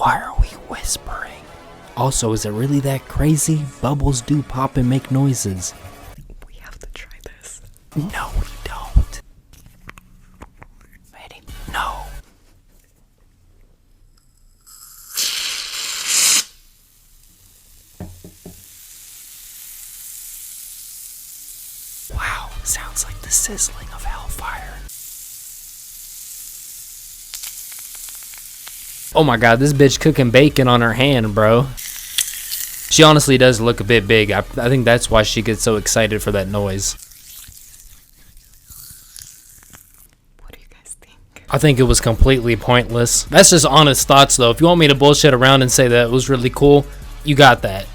Why are we whispering? Also, is it really that crazy? Bubbles do pop and make noises. We have to try this. No, we don't. Ready? No. Wow, sounds like the sizzling of hellfire. Oh my god, this bitch cooking bacon on her hand, bro. She honestly does look a bit big. I think that's why she gets so excited for that noise. What do you guys think? I think it was completely pointless. That's just honest thoughts though. If you want me to bullshit around and say that it was really cool, you got that.